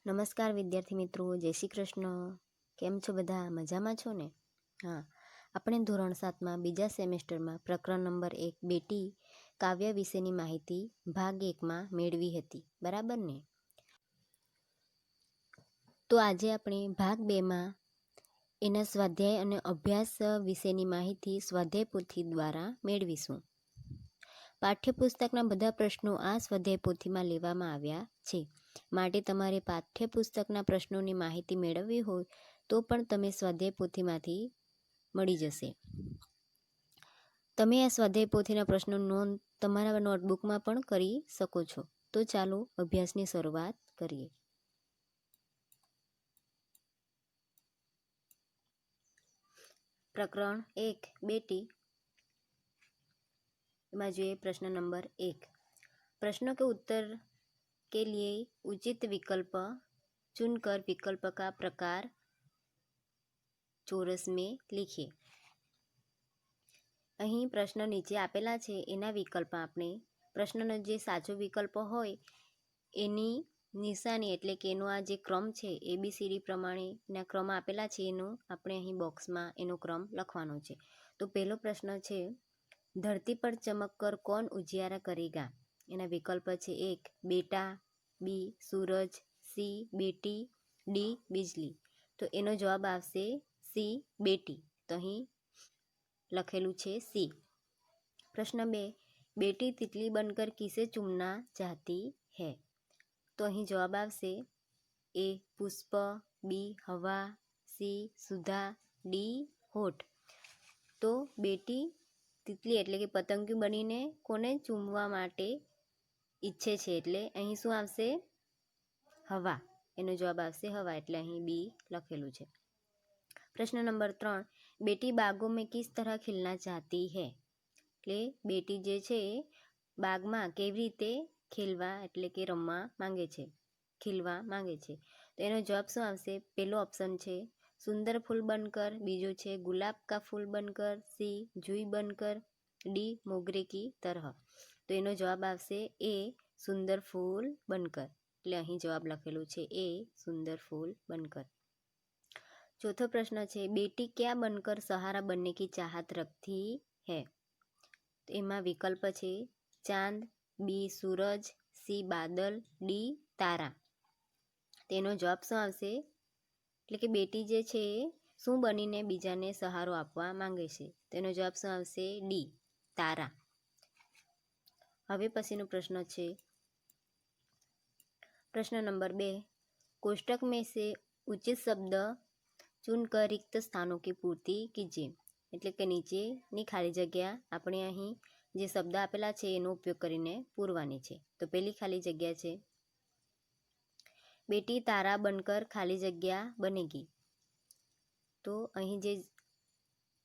નમસ્કાર વિદ્યાર્થી મિત્રો, જય શ્રી કૃષ્ણ. કેમ છો બધા? મજામાં છો ને? હા, આપણે ધોરણ 7માં બીજા સેમેસ્ટરમાં પ્રકરણ નંબર 1 બેટી કાવ્ય વિશેની માહિતી ભાગ 1માં મેળવી હતી, બરાબર ને? તો આજે આપણે ભાગ 2માં એના સ્વાધ્યાય અને અભ્યાસ વિશેની માહિતી સ્વાધ્યાય પોથી દ્વારા મેળવીશું. પાઠ્યપુસ્તકના બધા પ્રશ્નો આ સ્વાધ્યાય પોથીમાં લેવામાં આવ્યા છે. માટે તમારે પાઠ્યપુસ્તકના પ્રશ્નોની માહિતી મેળવવી હોય તો પણ તમે સ્વાધ્યાય પોથીમાંથી મળી જશે. તમે આ સ્વાધ્યાય પોથીના પ્રશ્નો નોંધ તમારા નોટબુકમાં પણ કરી શકો છો. તો ચાલો અભ્યાસની શરૂઆત કરીએ. પ્રકરણ 1 બેટી में जो प्रश्न नंबर 1, प्रश्नों के उत्तर के लिए उचित विकल्प चुनकर विकल्प का प्रकार ચોરસ में लिखिए. અહીં પ્રશ્ન નીચે આપેલા છે એના વિકલ્પ આપણે પ્રશ્નનો જે સાચો વિકલ્પ હોય એની નિશાની એટલે કે એનો આ જે ક્રમ છે ABCD પ્રમાણેના ક્રમ આપેલા છે એનો આપણે અહીં બોક્સમાં એનો ક્રમ લખવાનો છે. તો પહેલો પ્રશ્ન છે, धरती पर चमक कर कौन उजियारा करेगा? એના વિકલ્પ છે 1 બેટા, બી સૂરજ, સી બેટી, ડી बिजली. તો એનો જવાબ આવશે સી બેટી. તો અહીં લખેલું છે સી. પ્રશ્ન 2, बेटी तितली बनकर किसे चूमना चाहती है? તો અહીં જવાબ આવશે એ પુષ્પ, બી હવા, સી સુધા, ડી હોઠ. તો બેટી તિતલી એટલે કે પતંગિયું બનીને કોને ચૂમવા માટે ઈચ્છે છે એટલે અહીં શું આવશે? હવા. એનો જવાબ આવશે હવા, એટલે અહીં બી લખેલું છે. પ્રશ્ન નંબર 3, बेटी बागों में किस तरह खिलना चाहती है? એટલે બેટી જે છે બાગમાં કેવી રીતે ખેલવા એટલે કે રમવા માંગે છે, ખીલવા માંગે છે. તો એનો જવાબ શું આવશે? પહેલો ઓપ્શન છે સુંદર ફૂલ બનકર, બીજો છે ગુલાબ કા ફૂલ બનકર, સી જુઈ બનકર, ડી મોગરે કી તરહ. તો એનો જવાબ આવશે એ સુંદર ફૂલ બનકર. એટલે અહીં જવાબ લખેલું છે એ સુંદર ફૂલ બનકર. ચોથો પ્રશ્ન છે, बेटी क्या बनकर सहारा बनने की चाहत रखती है? તો એમાં વિકલ્પ છે ચાંદ, બી સૂરજ, સી બાદલ, ડી તારા. તેનો જવાબ શું આવશે? એટલે કે બેટી જે છે શું બનીને બીજાને સહારો આપવા માંગે છે? તેનો જવાબ શું આવશે? ડી તારા. હવે પછીનો પ્રશ્ન છે प्रश्न नंबर 2, कोष्टक में से उचित शब्द चुनकर रिक्त स्थानों की पूर्ति कीजिए. એટલે કે નીચેની ખાલી જગ્યા આપણે અહીં જે શબ્દ આપેલા છે એનો ઉપયોગ કરીને પૂરવાની છે. તો પહેલી ખાલી જગ્યા છે બેટી તારા બનકર ખાલી જગ્યા બનેગી. તો અહીં જે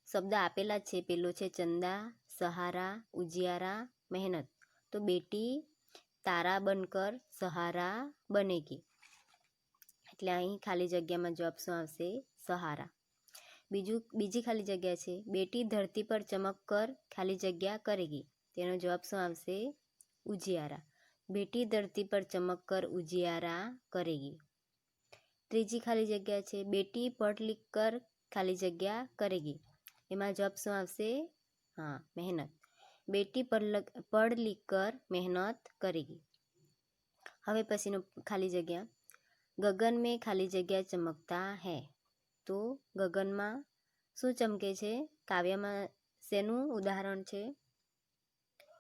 શબ્દ આપેલા છે પેલો છે ચંદા, સહારા, ઉજિયારા, મહેનત. તો બેટી તારા બનકર સહારા બનેગી. એટલે અહીં ખાલી જગ્યામાં જવાબ શું આવશે? સહારા. બીજી ખાલી જગ્યા છે બેટી ધરતી પર ચમક કર ખાલી જગ્યા કરેગી. તેનો જવાબ શું આવશે? ઉજિયારા. બેટી ધરતી પર ચમક કર ઉજિયારા કરેગી. ત્રીજી ખાલી જગ્યા છે બેટી પઢ લિખ કર ખાલી જગ્યા કરેગી. એમાં જવાબ શું આવશે? હા, મહેનત. બેટી પઢ લિખ કર મહેનત કરેગી. હવે પછીનો ખાલી જગ્યા ગગન મેં ખાલી જગ્યા ચમકતા હૈ. તો ગગનમાં શું ચમકે છે? કાવ્યમાં શેનું ઉદાહરણ છે?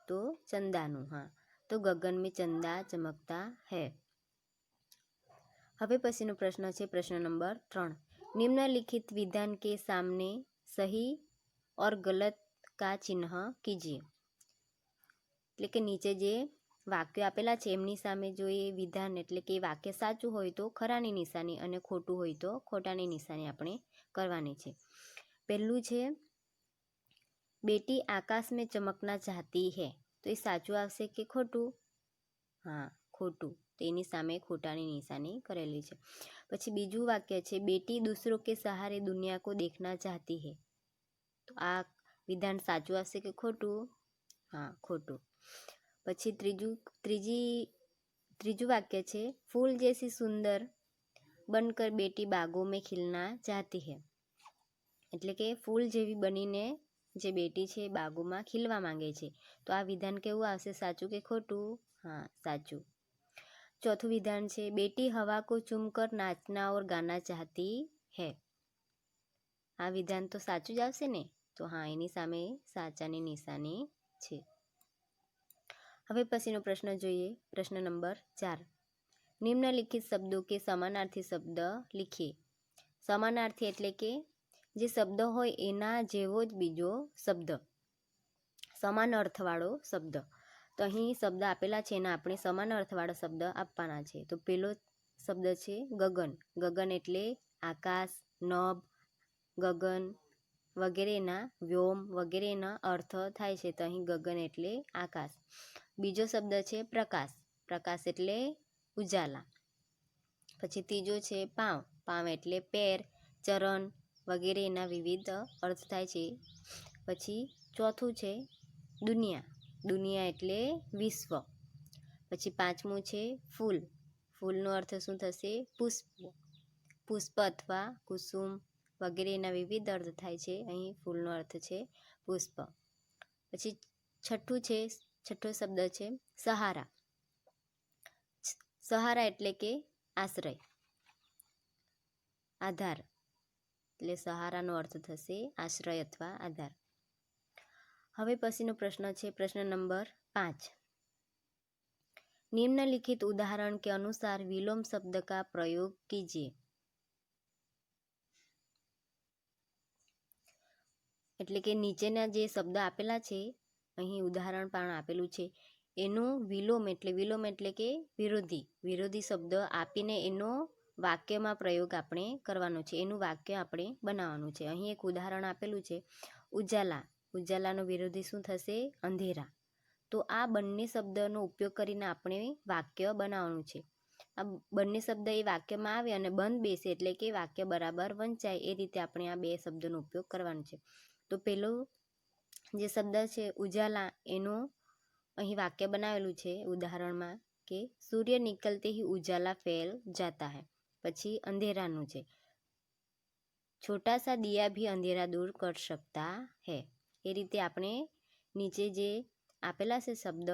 તો ચંદાનું. હા, તો ગગન મેં ચંદા ચમકતા હૈ. હવે પછીનો પ્રશ્ન છે પ્રશ્ન નંબર 3, निम्नलिखित विधान के सामने सही और गलत का चिन्ह कीजिए. એટલે કે નીચે જે વાક્યો આપેલા છે એમની સામે જો એ વિધાન એટલે કે વાક્ય સાચું હોય તો ખરાની નિશાની અને ખોટું હોય તો ખોટાની નિશાની આપણે કરવાની છે. પહેલું છે બેટી આકાશ મેં ચમકના ચાહતી હૈ. તો એ સાચું આવશે કે ખોટું? હા, ખોટું. તો એની સામે ખોટાની નિશાની કરેલી છે. પછી બીજું વાક્ય છે બેટી દૂસરો કે સહારે દુનિયા को देखना चाहती है. તો આ વિધાન સાચું આવશે કે ખોટું? હા, ખોટું. પછી ત્રીજું વાક્ય છે ફૂલ જૈસી સુંદર बनकर बेटी बागों में खिलना चाहती है, એટલે કે ફૂલ જેવી બનીને જે બેટી છે બાગોમાં ખીલવા માંગે છે. તો આ વિધાન કેવું આવશે, સાચું કે ખોટું? હા, સાચું. ચોથું વિધાન છે બેટી હવા को चूमकर नाचना और गाना चाहती है. આ વિધાન તો સાચું જ આવશે ને? તો હા, એની સામે સાચાની નિશાની છે. હવે પછીનો પ્રશ્ન જોઈએ. પ્રશ્ન નંબર 4. નિમ્નલિખિત શબ્દો કે સમાનાર્થી શબ્દ લીખીએ. સમાનાર્થી એટલે કે જે શબ્દ હોય એના જેવો જ બીજો શબ્દ, સમાન અર્થવાળો શબ્દ. તો અહીં શબ્દ આપેલા છે એના આપણે સમાન અર્થવાળા શબ્દ આપવાના છે. તો પહેલો શબ્દ છે ગગન. ગગન એટલે આકાશ, નભ, ગગન વગેરેના, વ્યોમ વગેરેના અર્થ થાય છે. તો અહીં ગગન એટલે આકાશ. બીજો શબ્દ છે પ્રકાશ. પ્રકાશ એટલે ઉજાલા. પછી ત્રીજો છે પાંવ. પાંવ એટલે પેર, ચરણ વગેરેના વિવિધ અર્થ થાય છે. પછી ચોથું છે દુનિયા. દુનિયા એટલે વિશ્વ. પછી પાંચમું છે ફૂલ. ફૂલનો અર્થ શું થશે? પુષ્પ. પુષ્પ અથવા કુસુમ વગેરેના વિવિધ અર્થ થાય છે. અહીં ફૂલનો અર્થ છે પુષ્પ. પછી છઠ્ઠો શબ્દ છે સહારા. સહારા એટલે કે આશ્રય, આધાર. એટલે સહારાનો અર્થ થશે આશ્રય અથવા આધાર. હવે પછીનો પ્રશ્ન છે પ્રશ્ન નંબર 5. निम्नलिखित उदाहरण के अनुसार विलोम शब्द का प्रयोग कीजिए. એટલે કે નીચેના જે શબ્દ આપેલા છે, અહીં ઉદાહરણ પણ આપેલું છે, એનું વિલોમ એટલે કે વિરોધી શબ્દ આપીને એનો વાક્યમાં પ્રયોગ આપણે કરવાનો છે. એનું વાક્ય આપણે બનાવવાનું છે. અહીં એક ઉદાહરણ આપેલું છે ઉજાલા. ઉજાલાનો વિરોધી શું થશે? અંધેરા. તો આ બંને શબ્દનો ઉપયોગ કરીને આપણે વાક્ય બનાવવાનું છે. આ બંને શબ્દ એ વાક્યમાં આવે અને બંધ બેસે એટલે કે વાક્ય બરાબર વંચાય એ રીતે આપણે આ બે શબ્દોનો ઉપયોગ કરવાનો છે. તો પેલો જે શબ્દ છે ઉજાલા, એનું અહીં વાક્ય બનાવેલું છે ઉદાહરણમાં કે સૂર્ય નિકલતે ही ઉજાલા ફેલ જાતા है. પછી અંધેરાનું છે છોટા સા દિયા ભી અંધેરા દૂર કર શકતા है. એ રીતે આપણે નીચે જે આપેલા છે શબ્દ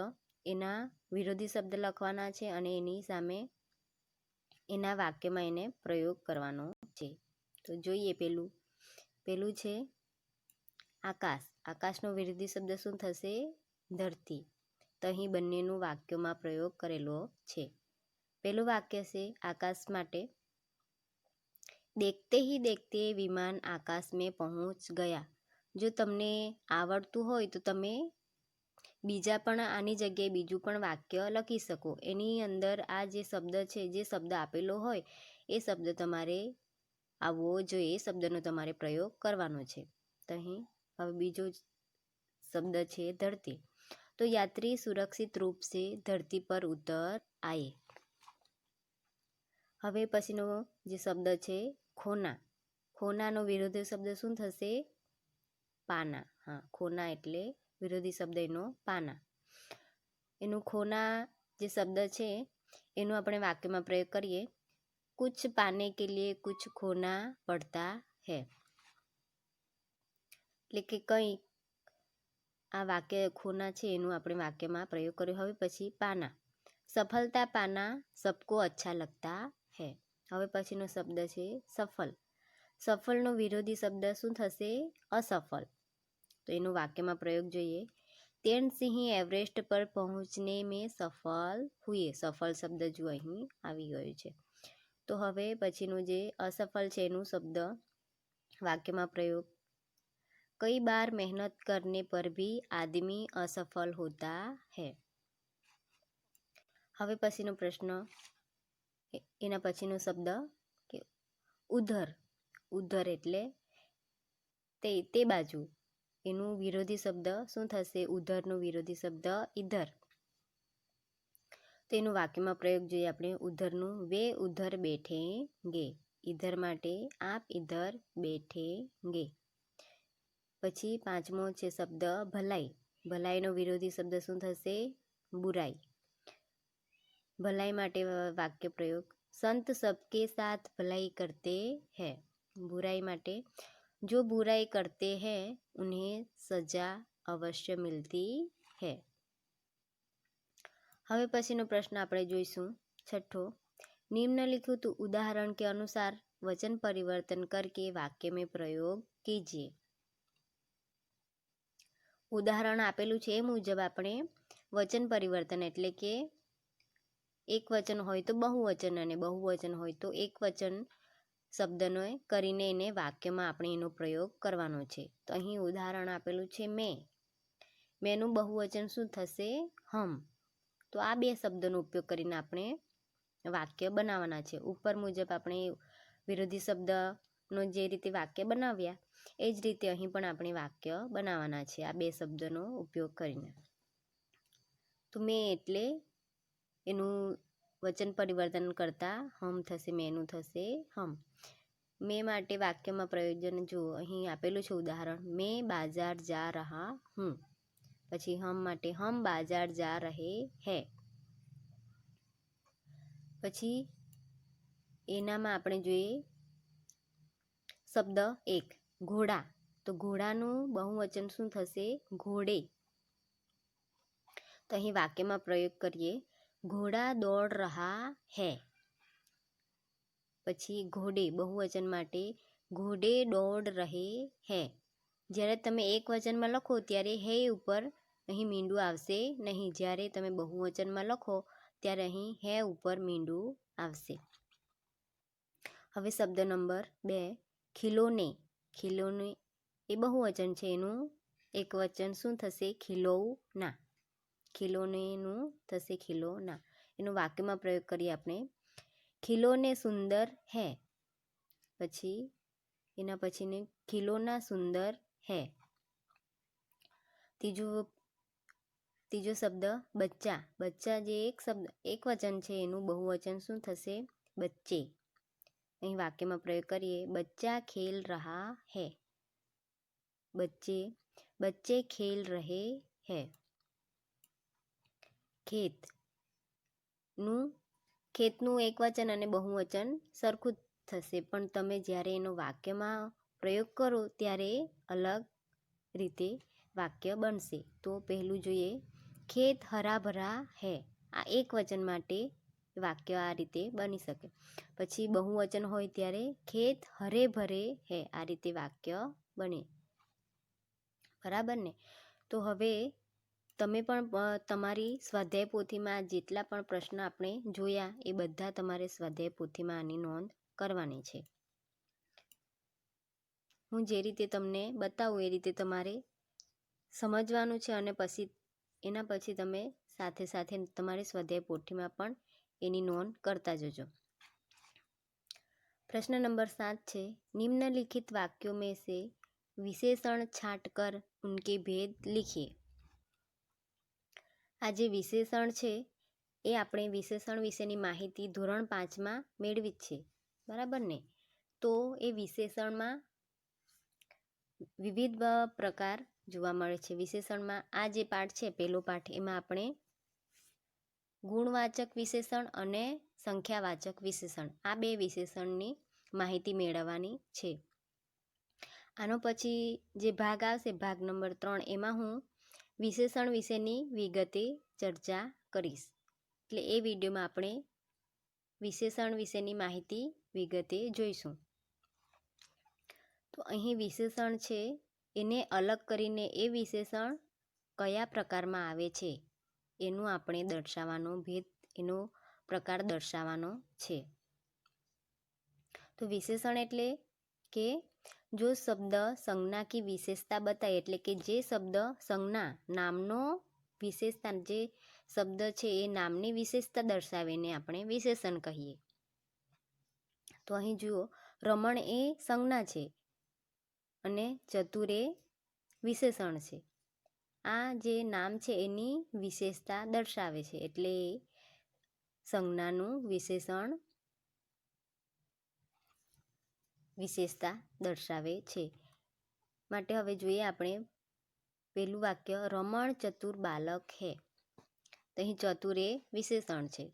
એના વિરોધી શબ્દ લખવાના છે અને એની સામે એના વાક્યમાં એને પ્રયોગ કરવાનો છે. તો જોઈએ પેલું છે આકાશ. આકાશનો વિરોધી શબ્દ શું થશે? ધરતી. તો અહીં બંનેનું વાક્યોમાં પ્રયોગ કરેલો છે. પહેલું વાક્ય છે આકાશ માટે देखते ही देखते विमान आकाश में पहुंच गया. જો તમને આવડતું હોય તો તમે બીજા પણ આની જગ્યાએ બીજું પણ વાક્ય લખી શકો. એની અંદર આ જે શબ્દ છે, જે શબ્દ આપેલો હોય એ શબ્દ તમારે આવવો જોઈએ. એ શબ્દનો તમારે પ્રયોગ કરવાનો છે. તો અહીં હવે બીજો શબ્દ છે ધરતી. તો यात्री सुरक्षित रूप से धरती पर उतर आए. હવે પછીનો જે શબ્દ છે ખોના. ખોનાનો વિરોધી શબ્દ શું થશે? પાના. હા, ખોના એટલે વિરોધી શબ્દ એનો પાના. એનું ખોના જે શબ્દ છે એનું આપણે વાક્યમાં પ્રયોગ કરીએ. કુછ પાને કે લીએ કુછ ખોના પડતા હૈ. એટલે કે કંઈ આ વાક્ય ખોના છે એનું આપણે વાક્યમાં પ્રયોગ કર્યો. હવે પછી પાના. સફળતા પાના સબકો અચ્છા લગતા હૈ. હવે પછીનો શબ્દ છે સફળ. સફળનો વિરોધી શબ્દ શું થશે? અસફળ. તો એનું વાક્યમાં પ્રયોગ જોઈએ. તેણસિંહ એવરેસ્ટ પર પહોંચને મેં સફળ હુએ. સફળ શબ્દ જો અહીં આવી ગયો છે. તો હવે પછીનું જે અસફળ છે એનું શબ્દ વાક્યમાં પ્રયોગ. કઈ બાર મહેનત કરને પર ભી આદમી અસફળ હોતા હૈ. હવે પછીનો પ્રશ્ન, એના પછીનો શબ્દ કે ઉધર. ઉધર એટલે તે બાજુ. એનું વિરોધી શબ્દ શું થશે? ઉધરનો વિરોધી શબ્દ ઇધર. તો એનું વાક્યમાં પ્રયોગ જોઈએ આપણે ઉધરનું. વે ઉધર બેઠેંગે. ઇધર માટે આપ ઇધર બેઠેંગે. પછી પાંચમો છે શબ્દ ભલાઈ. ભલાઈનો વિરોધી શબ્દ શું થશે? બુરાઈ. ભલાઈ માટે વાક્ય પ્રયોગ संत सबके साथ भलाई करते हैं। बुराई माटे जो बुराई करते हैं उन्हें सजा अवश्य मिलती है। હવે પછીનો પ્રશ્ન આપણે જોઈશું 6ठो। निम्नलिखित उदाहरण के अनुसार वचन परिवर्तन करके वाक्य में प्रयोग कीजिए। ઉદાહરણ આપેલું છે એ મુજબ આપણે વચન પરિવર્તન એટલે કે એક વચન હોય તો બહુવચન અને બહુવચન હોય તો એક વચન શબ્દનો કરીને એને વાક્યમાં આપણે એનો પ્રયોગ કરવાનો છે। તો અહીં ઉદાહરણ આપેલું છે મેનું બહુવચન શું થશે? હમ। તો આ બે શબ્દોનો ઉપયોગ કરીને આપણે વાક્ય બનાવવાના છે। ઉપર મુજબ આપણે વિરોધી શબ્દનો જે રીતે વાક્ય બનાવ્યા એ જ રીતે અહીં પણ આપણે વાક્ય બનાવવાના છે આ બે શબ્દોનો ઉપયોગ કરીને। તો મેં એટલે એનું વચન પરિવર્તન કરતાં હમ થશે, મેનું થશે હમ। મેં માટે વાક્યમાં પ્રયોજન જુઓ, અહીં આપેલું છે ઉદાહરણ, મેં બાજાર જા રહા હું। પછી હમ માટે હમ બાજાર જા રહે હૈ। પછી એનામાં આપણે જોઈએ શબ્દ એક ઘોડા, તો ઘોડાનું બહુવચન શું થશે? ઘોડે। તો અહીં વાક્યમાં પ્રયોગ કરીએ, ઘોડા દોડ રહા હૈ। પછી ઘોડે બહુવચન માટે ઘોડે દોડ રહે હૈ। જ્યારે તમે એક વચનમાં લખો ત્યારે હે ઉપર અહીં મીંડું આવશે નહીં, જ્યારે તમે બહુવચનમાં લખો ત્યારે અહીં હે ઉપર મીંડું આવશે। હવે શબ્દ નંબર 2 ખિલોને। ખિલોને એ બહુવચન છે, એનું એક વચન શું થશે? ખિલૌના। ખિલોનેનું થશે ખિલોના। એનું વાક્યમાં પ્રયોગ કરીએ આપણે, ખિલોને સુંદર હૈ। પછી એના પછીને ખિલોના સુંદર હૈ। ત્રીજો શબ્દ બચ્ચા। બચ્ચા જે એક શબ્દ એક વચન છે એનું બહુવચન શું થશે? બચ્ચે। અહીં વાક્યમાં પ્રયોગ કરીએ, બચ્ચા ખેલ રહા હૈ। બચ્ચે બચ્ચે ખેલ રહે હૈ। ખેતનું એક વચન અને બહુવચન સરખું જ થશે, પણ તમે જ્યારે એનો વાક્યમાં પ્રયોગ કરો ત્યારે અલગ રીતે વાક્ય બનશે। તો પહેલું જોઈએ, ખેત હરા ભરા હૈ। આ એક વચન માટે વાક્ય આ રીતે બની શકે। પછી બહુવચન હોય ત્યારે ખેત હરે ભરે હૈ, આ રીતે વાક્ય બને। બરાબર ને? તો હવે તમે પણ તમારી સ્વાધ્યાય પોથીમાં જેટલા પણ પ્રશ્ન આપણે જોયા એ બધા તમારે સ્વાધ્યાય પોથીમાં આની નોંધ કરવાની છે। હું જે રીતે તમને બતાવું એ રીતે તમારે સમજવાનું છે અને પછી એના પછી તમે સાથે સાથે તમારી સ્વાધ્યાય પોથીમાં પણ એની નોંધ કરતા જજો। प्रश्न नंबर 7 છે, निम्नलिखित वाक्यों में से विशेषण छांटकर उनके भेद लिखिए। આ જે વિશેષણ છે એ આપણે વિશેષણ વિશેની માહિતી ધોરણ 5માં મેળવી જ છે, બરાબર ને? તો એ વિશેષણમાં વિવિધ પ્રકાર જોવા મળે છે। વિશેષણમાં આ જે પાઠ છે પહેલો પાઠ, એમાં આપણે ગુણવાચક વિશેષણ અને સંખ્યાવાચક વિશેષણ આ બે વિશેષણની માહિતી મેળવવાની છે। આનો પછી જે ભાગ આવશે ભાગ નંબર 3, એમાં હું વિશેષણ વિશેની વિગતે ચર્ચા કરીશ। એટલે એ વિડીયોમાં આપણે વિશેષણ વિશેની માહિતી વિગતે જોઈશું। તો અહીં વિશેષણ છે એને અલગ કરીને એ વિશેષણ કયા પ્રકારમાં આવે છે એનું આપણે દર્શાવવાનો ભેદ, એનો પ્રકાર દર્શાવવાનો છે। તો વિશેષણ એટલે કે જો શબ્દ સંજ્ઞા की વિશેષતા બતાય, એટલે કે જે શબ્દ સંજ્ઞા નામનો વિશેષતા, જે શબ્દ છે એ નામની વિશેષતા દર્શાવે ને આપણે વિશેષણ કહીએ। તો અહીં જુઓ, રમણ એ સંજ્ઞા છે અને ચતુર એ વિશેષણ છે। આ જે નામ છે એની વિશેષતા દર્શાવે છે, એટલે સંજ્ઞાનું વિશેષણ વિશેષતા દર્શાવે છે। માટે હવે જોઈએ આપણે પહેલું વાક્ય, રમણ ચતુર બાલક હૈ। તો અહીં ચતુર એ વિશેષણ છે,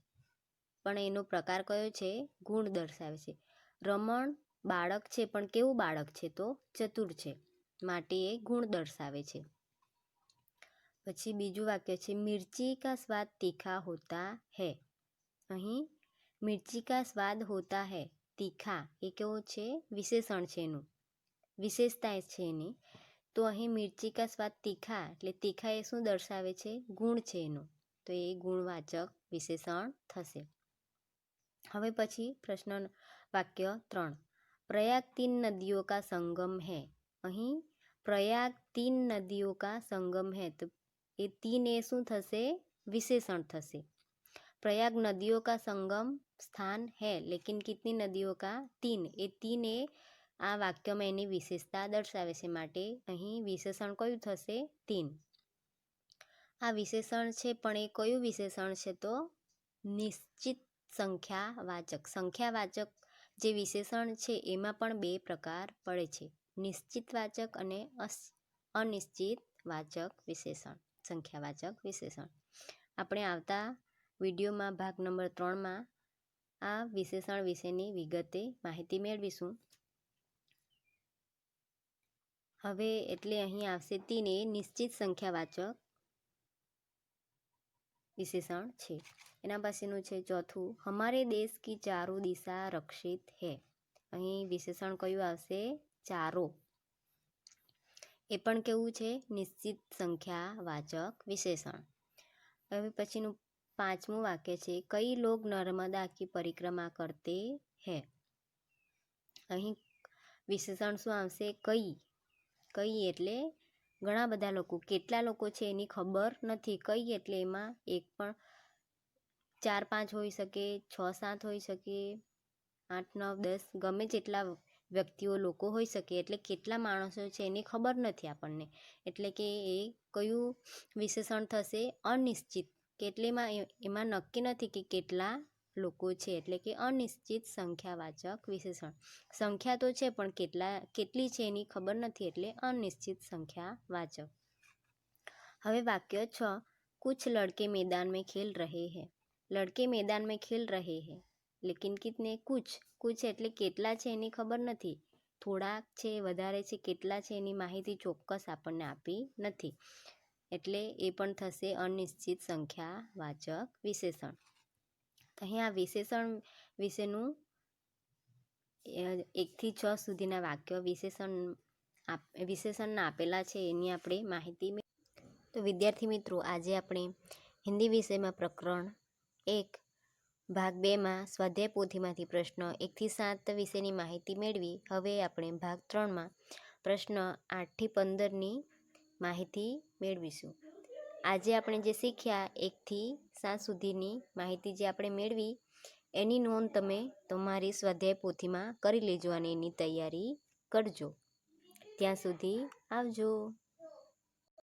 પણ એનો પ્રકાર કયો છે? ગુણ દર્શાવે છે. રમણ બાળક છે, પણ કેવું બાળક છે? તો ચતુર છે, માટે એ ગુણ દર્શાવે છે. પછી બીજું વાક્ય છે મિર્ચી કા સ્વાદ તીખા હોતા હૈ. અહીં મિર્ચી કા સ્વાદ હોતા હૈ, તીખા એ કેવો છે? વિશેષણ છે, એનું વિશેષતા છે એની. તો અહીં મિર્ચી કા સ્વાદ તીખા એટલે તીખા એ શું દર્શાવે છે? ગુણ છે એનો, તો એ ગુણવાચક વિશેષણ થશે. હવે પછી પ્રશ્ન વાક્ય 3, પ્રયાગ 3 નદીઓ કા સંગમ હૈ. અહીં પ્રયાગ 3 નદીઓ કા સંગમ હૈ, તો એ 3 એ શું થશે? વિશેષણ થશે. प्रयाग नदियों का संगम स्थान है, लेकिन कितनी नदियों का? 3. એ 3 એ આ વાક્યમાં એની વિશેષતા દર્શાવે છે, માટે અહીં વિશેષણ કયું થશે? 3. આ વિશેષણ છે, પણ એ કયું વિશેષણ છે? તો નિશ્ચિત સંખ્યાવાચક. સંખ્યાવાચક જે વિશેષણ છે એમાં પણ 2 પ્રકાર પડે છે, નિશ્ચિતવાચક અને અનિશ્ચિતવાચક વિશેષણ, સંખ્યાવાચક વિશેષણ. આપણે આવતા વિડીયોમાં ભાગ નંબર 3માં આ વિશેષણ વિશેની વિગતે માહિતી મેળવીશું. હવે એટલે અહીં આવશે 3 એ નિશ્ચિત સંખ્યાવાચક વિશેષણ છે. એના પછીનું છે ચોથું, હમારે દેશ કી ચારો દિશા રક્ષિત હૈ. અહીં વિશેષણ કયું આવશે? ચારો. એ પણ કેવું છે? નિશ્ચિત સંખ્યાવાચક વિશેષણ. હવે પછીનું 5મું વાક્ય છે કઈ લોગ નર્મદા કી પરિક્રમા કરતે હૈ. અહીં વિશેષણ શું આવશે? કઈ. કઈ એટલે ઘણા બધા લોકો, કેટલા લોકો છે એની ખબર નથી. કઈ એટલે એમાં એક પણ 4-5 હોઈ શકે, 6-7 હોઈ શકે, 8-9-10 ગમે જેટલા વ્યક્તિઓ લોકો હોઈ શકે. એટલે કેટલા માણસો છે એની ખબર નથી આપણને, એટલે કે એ કયું વિશેષણ થશે? અનિશ્ચિત. કેટલેમાં એમાં નક્કી નથી કે કેટલા લોકો છે, એટલે કે અનિશ્ચિત સંખ્યાવાચક વિશેષણ. સંખ્યા તો છે પણ કેટલી છે એની ખબર નથી, એટલે અનિશ્ચિત સંખ્યાવાચક. હવે વાક્ય 6, कुछ लड़के मैदान में खेल रहे हैं. लड़के मैदान में खेल रहे हैं, लेकिन कितने? कुछ એટલે કેટલા છે એની ખબર નથી. થોડાક છે, વધારે છે, કેટલા છે એની માહિતી ચોક્કસ આપણને આપી નથી, એટલે એ પણ થશે અનિશ્ચિત સંખ્યાવાચક વિશેષણ. અહીં આ વિશેષણ વિશેનું 1 થી 6 સુધીના વાક્યો વિશેષણના આપેલા છે, એની આપણે માહિતી. તો વિદ્યાર્થી મિત્રો, આજે આપણે હિન્દી વિષયમાં પ્રકરણ 1 ભાગ 2માં સ્વાધ્યાય પોથીમાંથી પ્રશ્ન 1 થી 7 વિશેની માહિતી મેળવી. હવે આપણે ભાગ 3માં પ્રશ્ન 8 થી 15ની માહિતી મેળવીશું. આજે આપણે જે શીખ્યા 1 થી 7 સુધીની માહિતી જે આપણે મેળવી, એની નોંધ તમે તમારી સ્વાધ્યાય પોથીમાં કરી લેજો અને એની તૈયારી કરજો. ત્યાં સુધી આવજો.